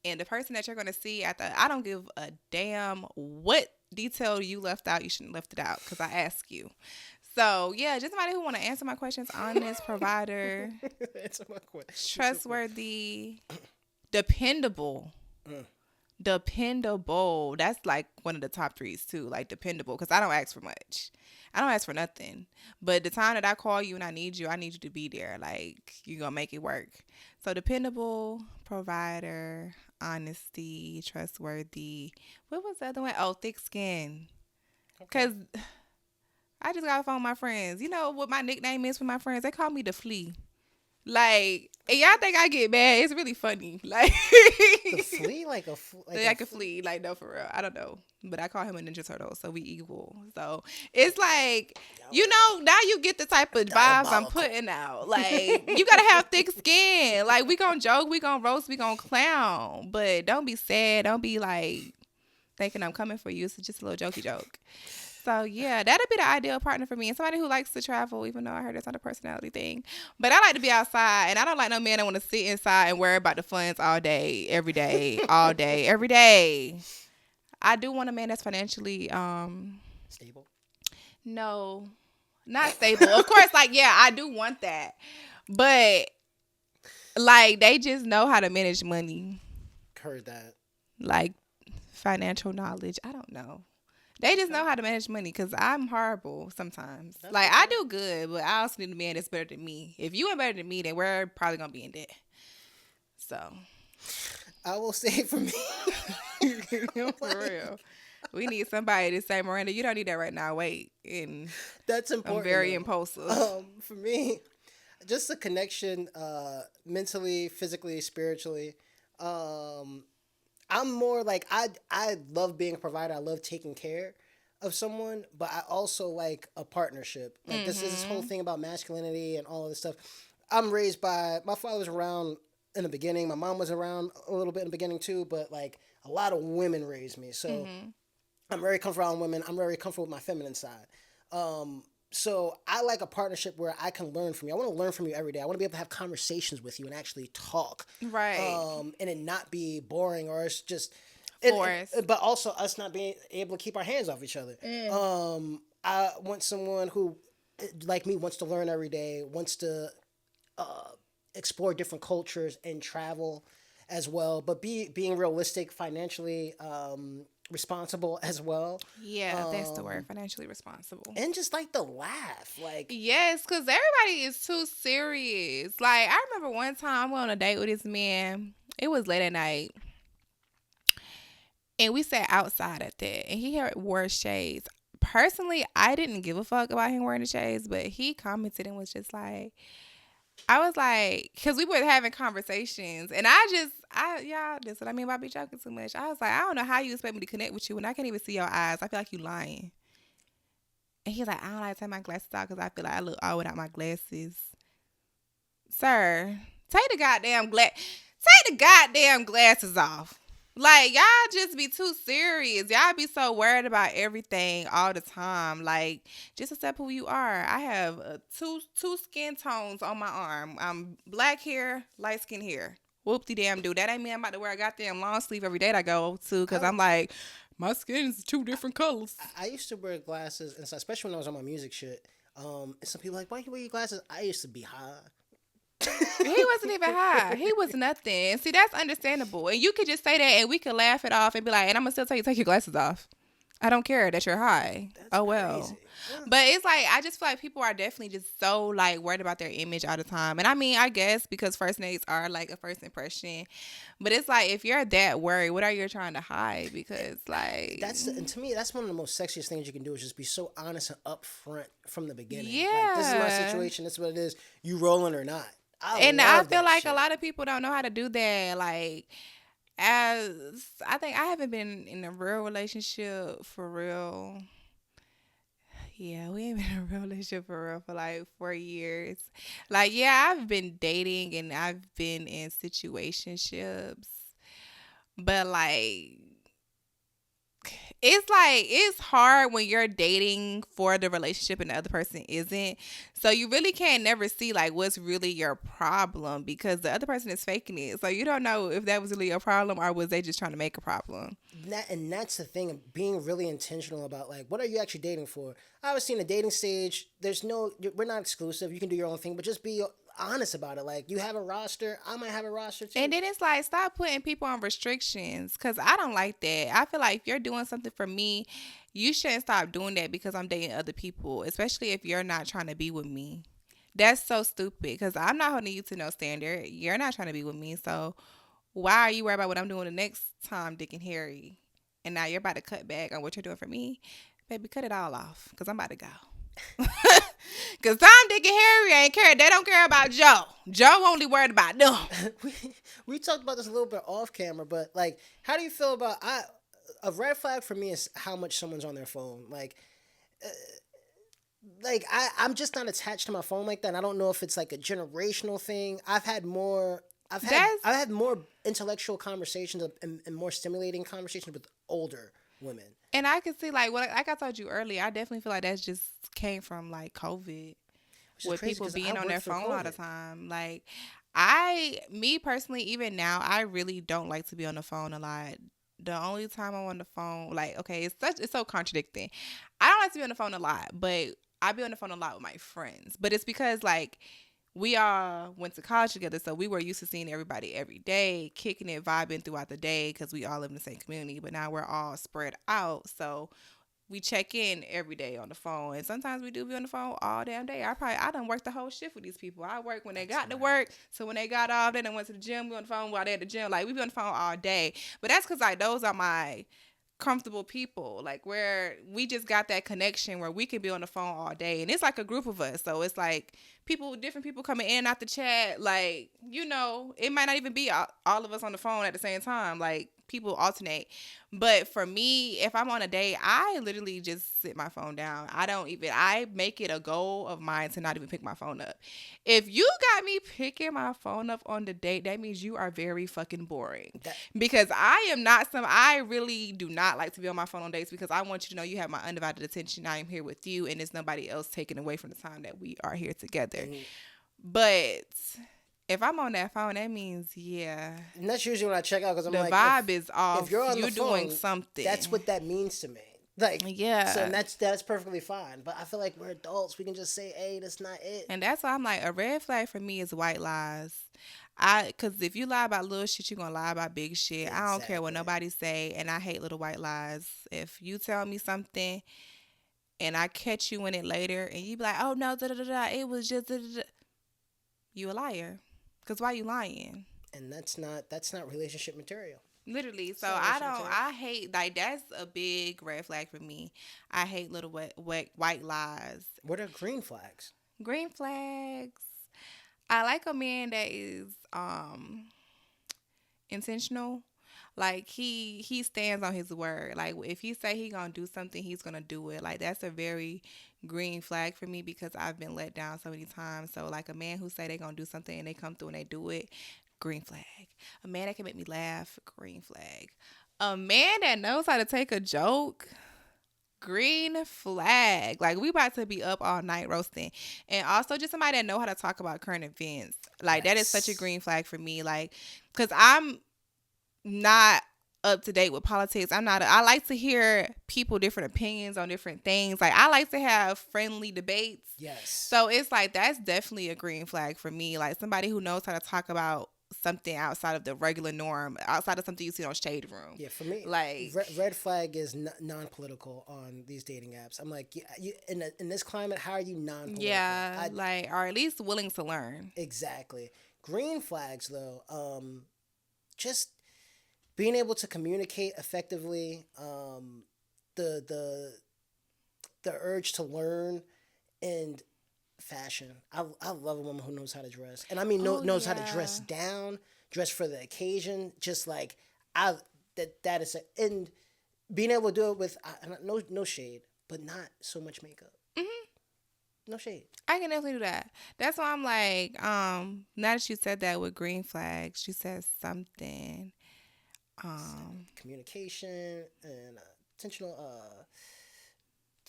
And the person that you're going to see after, I don't give a damn what detail you left out. You shouldn't have left it out because I ask you. So, yeah, just somebody who want to answer my questions. Honest, provider, Answer my question. trustworthy, dependable. Dependable. That's like one of the top threes too. Like dependable, because I don't ask for much. I don't ask for nothing. But the time that I call you and I need you to be there. Like you're gonna make it work. So dependable, provider, honesty, trustworthy. What was the other one? Oh, thick skin. Because I just got off phone with my friends. You know what my nickname is for my friends? They call me the flea. Like, and y'all think I get mad? It's really funny. Like The flea, like a flea. Like, no, for real. I don't know, but I call him a Ninja Turtle, so we equal. So it's like, you know, now you get the type of vibes I'm putting out. Like, you gotta have thick skin. Like, we gonna joke, we gonna roast, we gonna clown, but don't be sad. Don't be like thinking I'm coming for you. It's just a little jokey joke. So, yeah, that'd be the ideal partner for me. And somebody who likes to travel, even though I heard it's not a personality thing. But I like to be outside, and I don't like no man that want to sit inside and worry about the funds all day, every day, all day, every day. I do want a man that's financially stable. No, not stable. Of course, like, yeah, I do want that. But, like, they just know how to manage money. Heard that. Like, financial knowledge. I don't know. They just know how to manage money, because I'm horrible sometimes. That's like, I do good, but I also need a man that's better than me. If you ain't better than me, then we're probably going to be in debt. So. I will say for me. For real. We need somebody to say, Miranda, you don't need that right now. Wait. And that's important. I'm very impulsive. For me, just a connection mentally, physically, spiritually. I'm more like, I love being a provider. I love taking care of someone, but I also like a partnership. Like this is this whole thing about masculinity and all of this stuff. I'm raised by, my father was around in the beginning. My mom was around a little bit in the beginning too, but like a lot of women raised me. So I'm very comfortable around women. I'm very comfortable with my feminine side. So I like a partnership where I can learn from you. I want to learn from you every day. I want to be able to have conversations with you and actually talk. Right. And it not be boring, or it's just... but also us not being able to keep our hands off each other. I want someone who, like me, wants to learn every day, wants to explore different cultures and travel as well, but being realistic, financially responsible as well. Yeah, that's the word, financially responsible. And just like the laugh, like, yes, because everybody is too serious. Like, I remember one time I went on a date with this man. It was late at night, and we sat outside at that, and he had wore shades. Personally, I didn't give a fuck about him wearing the shades, but he commented and was just like, I was like, because we were having conversations, and y'all, this is what I mean by be joking too much. I was like, I don't know how you expect me to connect with you when I can't even see your eyes. I feel like you lying. And he's like, I don't like to take my glasses out because I feel like I look old without my glasses. Sir, take the goddamn glasses off. Like, y'all just be too serious. Y'all be so worried about everything all the time. Like, just accept who you are. I have two skin tones on my arm. I'm black hair, light skin hair. Whoop-de-damn do. That ain't mean I'm about to wear a goddamn long sleeve every day that I go to, because I'm like, my skin is two different colors. I used to wear glasses, and especially when I was on my music shit. And some people are like, why you wear your glasses? I used to be high. He wasn't even high. He was nothing. See, that's understandable. And you could just say that and we could laugh it off and be like, and I'm going to still tell you, take your glasses off. I don't care that you're high. That's oh, well. Crazy. Yeah. But it's like, I just feel like people are definitely just so, like, worried about their image all the time. And I mean, I guess because first dates are, like, a first impression. But it's like, if you're that worried, what are you trying to hide? Because, like... And to me, that's one of the most sexiest things you can do, is just be so honest and upfront from the beginning. Yeah. Like, this is my situation. This is what it is. You rolling or not. I feel like a lot of people don't know how to do that. Like, as I think I haven't been in a real relationship for real. Yeah, we ain't been in a real relationship for real for like 4 years. Like, yeah, I've been dating and I've been in situationships, but like, it's like it's hard when you're dating for the relationship and the other person isn't. So you really can't never see like what's really your problem because the other person is faking it. So you don't know if that was really a problem or was they just trying to make a problem. And that's the thing of being really intentional about like what are you actually dating for. Obviously in the dating stage we're not exclusive, you can do your own thing, but just be honest about it. Like you have a roster, I might have a roster too. And then it's like stop putting people on restrictions because I don't like that. I feel like if you're doing something for me, you shouldn't stop doing that because I'm dating other people, especially if you're not trying to be with me. That's so stupid because I'm not holding you to no standard. You're not trying to be with me, so why are you worried about what I'm doing the next time, Dick and Harry? And now you're about to cut back on what you're doing for me? Baby, cut it all off because I'm about to go. Because Tom, Dick, and Harry ain't care. They don't care about Joe. Joe only worried about them. we talked about this a little bit off camera, but like, how do you feel about a red flag for me is how much someone's on their phone. I'm just not attached to my phone like that. And I don't know if it's like a generational thing. I've had more intellectual conversations and more stimulating conversations with older women. And I can see like I told you earlier, I definitely feel like that's just came from like COVID. With people being on their phone all the time. Like me personally, even now, I really don't like to be on the phone a lot. The only time I'm on the phone, like, okay, it's so contradicting. I don't like to be on the phone a lot, but I be on the phone a lot with my friends. But it's because like we all went to college together, so we were used to seeing everybody every day, kicking it, vibing throughout the day because we all live in the same community. But now we're all spread out, so we check in every day on the phone, and sometimes we do be on the phone all damn day. I done worked the whole shift with these people. I work when they got to work, so when they got off, they done went to the gym. We on the phone while they at the gym. Like we be on the phone all day. But that's because like those are my comfortable people, like where we just got that connection where we can be on the phone all day, and it's like a group of us, so it's like different people coming in and out the chat, like, you know, it might not even be all of us on the phone at the same time, like people alternate. But for me, if I'm on a date, I literally just sit my phone down. I make it a goal of mine to not even pick my phone up. If you got me picking my phone up on the date, that means you are very fucking boring. Because I really do not like to be on my phone on dates because I want you to know you have my undivided attention. I am here with you and there's nobody else taken away from the time that we are here together. Mm-hmm. But if I'm on that phone, that means, yeah. And that's usually when I check out because I'm like, the vibe is off. If you're on the phone, doing something. That's what that means to me. Like, yeah. So that's perfectly fine. But I feel like we're adults. We can just say, hey, that's not it. And that's why I'm like, a red flag for me is white lies. Because if you lie about little shit, you're going to lie about big shit. Exactly. I don't care what nobody say. And I hate little white lies. If you tell me something and I catch you in it later and you be like, oh, no, it was just you a liar. Because why you lying? And that's not relationship material. Literally. So I hate, like, that's a big red flag for me. I hate little white lies. What are green flags? Green flags. I like a man that is intentional. Like he stands on his word. Like if he say he gonna do something, he's gonna do it. Like that's a very green flag for me because I've been let down so many times. So like a man who say they gonna do something and they come through and they do it, green flag. A man that can make me laugh, green flag. A man that knows how to take a joke, green flag. Like we about to be up all night roasting. And also just somebody that know how to talk about current events. Like That is such a green flag for me. Like, cause I'm not up to date with politics. I like to hear people different opinions on different things. Like I like to have friendly debates. Yes. So it's like that's definitely a green flag for me. Like somebody who knows how to talk about something outside of the regular norm, outside of something you see on Shade Room. Yeah, for me, like red flag is non-political on these dating apps. I'm like, you in this climate, how are you non-political? Yeah, or at least willing to learn. Exactly. Green flags, though, just being able to communicate effectively, the urge to learn, and fashion. I love a woman who knows how to dress, and I mean knows how to dress down, dress for the occasion. Just like that is and being able to do it with no shade, but not so much makeup. Mm-hmm. No shade. I can definitely do that. That's why I'm like, now that you said that with green flags, she said something. Communication and intentional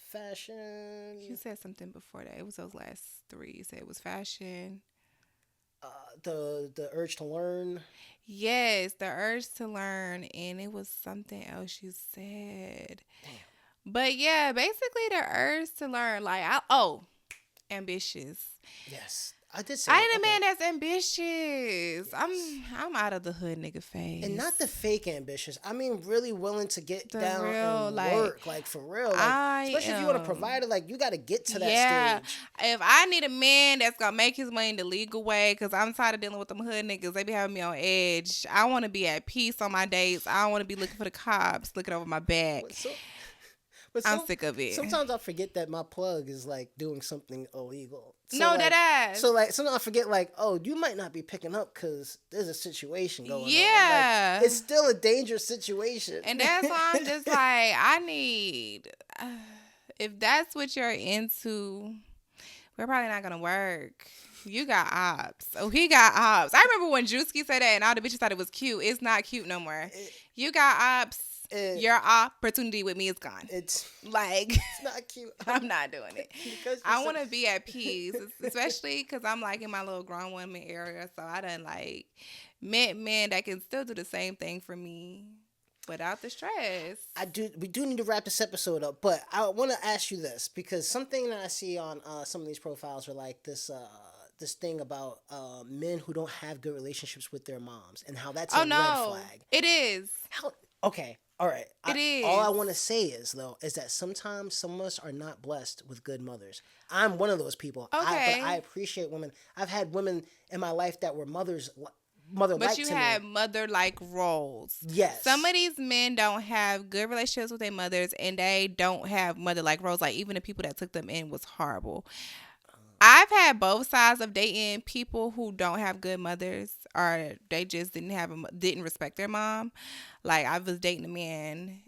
fashion. You said something before that. It was those last three. You said it was fashion. The urge to learn. Yes, the urge to learn, and it was something else you said. Damn. But yeah, basically the urge to learn. Like, ambitious. Yes, I did say. I that. need a Okay. man that's ambitious. Yes. I'm out of the hood nigga phase. And not the fake ambitious. I mean, really willing to get The down real, and like, work, like for real. Like, especially if you want to provide it, like you got to get to that stage. If I need a man that's gonna make his money the legal way, because I'm tired of dealing with them hood niggas. They be having me on edge. I want to be at peace on my dates. I don't want to be looking for the cops looking over my back. I'm sick of it. Sometimes I forget that my plug is like doing something illegal. So No, like, that ass. So like sometimes I forget like, oh, you might not be picking up because there's a situation going on. Yeah. Like, it's still a dangerous situation. And that's why I'm just like, I need, if that's what you're into, we're probably not going to work. You got ops. Oh, he got ops. I remember when Drewski said that and all the bitches thought it was cute. It's not cute no more. You got ops. Your opportunity with me is gone. It's not cute. I'm not doing it. I want to be at peace, especially because I'm like in my little grown woman area. So I done like met men that can still do the same thing for me without the stress. We do need to wrap this episode up, but I want to ask you this because something that I see on some of these profiles are like this thing about men who don't have good relationships with their moms and how that's a red flag. It is. Okay. All right. It is. All I want to say is that sometimes some of us are not blessed with good mothers. I'm one of those people. Okay. But I appreciate women. I've had women in my life that were mother-like But you to had me. mother-like roles. Yes. Some of these men don't have good relationships with their mothers, and they don't have mother-like roles. Like, even the people that took them in was horrible. I've had both sides of dating people who don't have good mothers, or they just didn't respect their mom. Like, I was dating a man,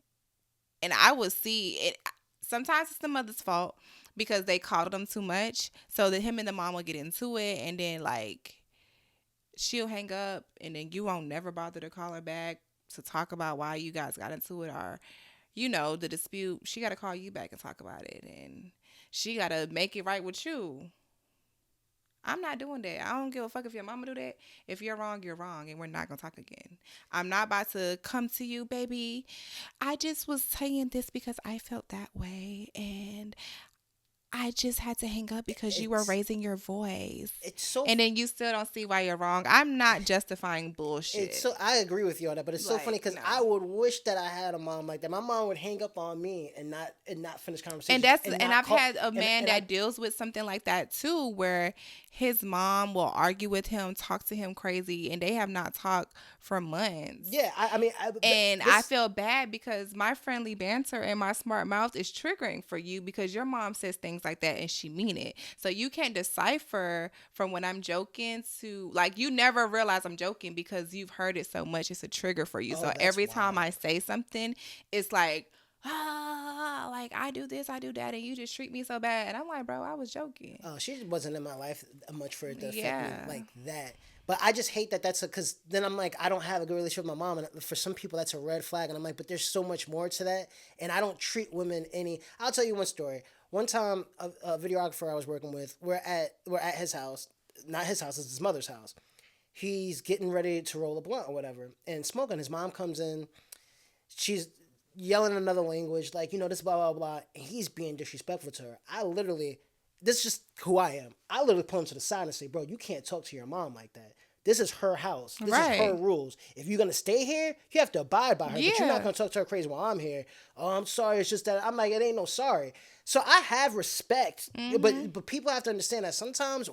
and I would see it. Sometimes it's the mother's fault because they coddled them too much. So that him and the mom will get into it, and then like she'll hang up, and then you won't never bother to call her back to talk about why you guys got into it, or the dispute. She got to call you back and talk about it, and she got to make it right with you. I'm not doing that. I don't give a fuck if your mama do that. If you're wrong, and we're not going to talk again. I'm not about to come to you, baby. I just was saying this because I felt that way, and I just had to hang up because you were raising your voice. And then you still don't see why you're wrong. I'm not justifying bullshit. I agree with you on that, but it's so funny because I would wish that I had a mom like that. My mom would hang up on me and not finish conversations. And I've had a man that deals with something like that too, where his mom will argue with him, talk to him crazy, and they have not talked for months. Yeah, I feel bad because my friendly banter and my smart mouth is triggering for you because your mom says things like that and she mean it. So you can't decipher from when I'm joking to like you never realize I'm joking because you've heard it so much. It's a trigger for you. So every time I say something, it's like like I do this, I do that, and you just treat me so bad. And I'm like, bro, I was joking. Oh, she wasn't in my life much for it to affect me like that. But I just hate that because then I'm like, I don't have a good relationship with my mom. And for some people, that's a red flag. And I'm like, but there's so much more to that. And I don't treat women I'll tell you one story. One time, a videographer I was working with, we're at his house. Not his house, it's his mother's house. He's getting ready to roll a blunt or whatever. And smoking. His mom comes in. She's yelling in another language, like, this blah, blah, blah. And he's being disrespectful to her. This is just who I am. I literally pull him to the side and say, bro, you can't talk to your mom like that. This is her house. This is her rules. If you're going to stay here, you have to abide by her. Yeah. But you're not going to talk to her crazy while I'm here. Oh, I'm sorry. It's just that I'm like, it ain't no sorry. So I have respect. Mm-hmm. But people have to understand that sometimes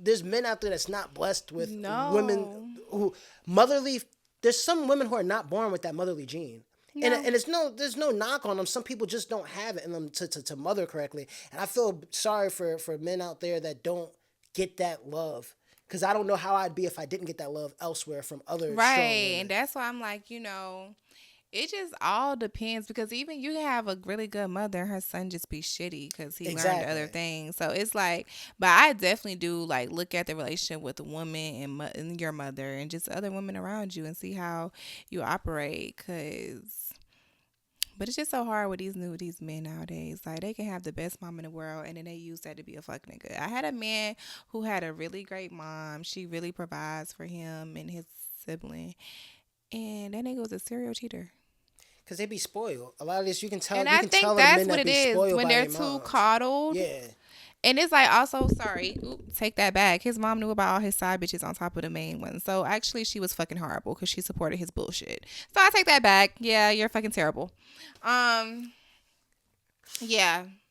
there's men out there that's not blessed with women who motherly. There's some women who are not born with that motherly gene. No. And there's no knock on them. Some people just don't have it in them to mother correctly. And I feel sorry for men out there that don't get that love. Because I don't know how I'd be if I didn't get that love elsewhere from other strong women. And that's why I'm like, it just all depends. Because even you have a really good mother, her son just be shitty because he learned other things. So it's like, but I definitely do like look at the relationship with the woman and your mother and just other women around you and see how you operate. Because But it's just so hard with these men nowadays. Like, they can have the best mom in the world, and then they use that to be a fuck nigga. I had a man who had a really great mom. She really provides for him and his sibling, and that nigga was a serial cheater. Cause they be spoiled. A lot of this you can tell. And You I can think tell the that's men what that it be is spoiled when by they're their too moms. coddled. Yeah. And it's like, also, sorry, take that back. His mom knew about all his side bitches on top of the main one. So actually, she was fucking horrible because she supported his bullshit. So I take that back. Yeah, you're fucking terrible. Yeah.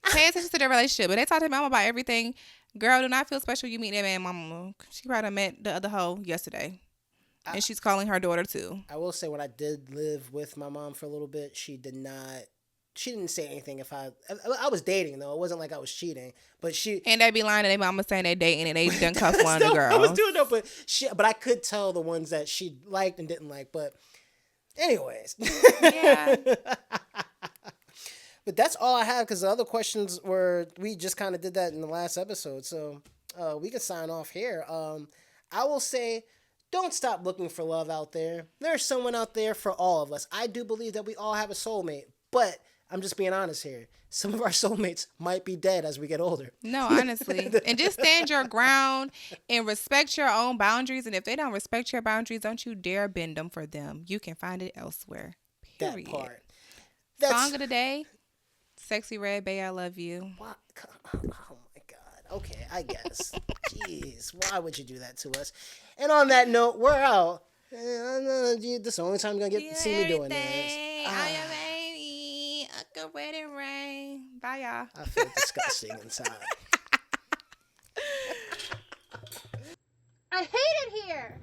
Pay attention to their relationship. But they talk to mama about everything. Girl, do not feel special you meet that man mama. She probably met the other hoe yesterday. And she's calling her daughter too. I will say, when I did live with my mom for a little bit, she didn't say anything if I was dating, though. It wasn't like I was cheating, but she... And they be lying to their mama saying they dating and they done cuffed one of the girls. I was doing that, but I could tell the ones that she liked and didn't like. But anyways. Yeah. But that's all I have, because the other questions we just kind of did that in the last episode. So we can sign off here. I will say, don't stop looking for love out there. There's someone out there for all of us. I do believe that we all have a soulmate, but I'm just being honest here. Some of our soulmates might be dead as we get older. No, honestly. And just stand your ground and respect your own boundaries. And if they don't respect your boundaries, don't you dare bend them for them. You can find it elsewhere. Period. That part. Song of the day, Sexy Red, Bae, I Love You. What? Oh my God. Okay, I guess. Jeez, why would you do that to us? And on that note, we're out. This is the only time you're going to see me doing this. I'm your baby. Uncle Red and Rain. Bye, y'all. I feel disgusting inside. I hate it here.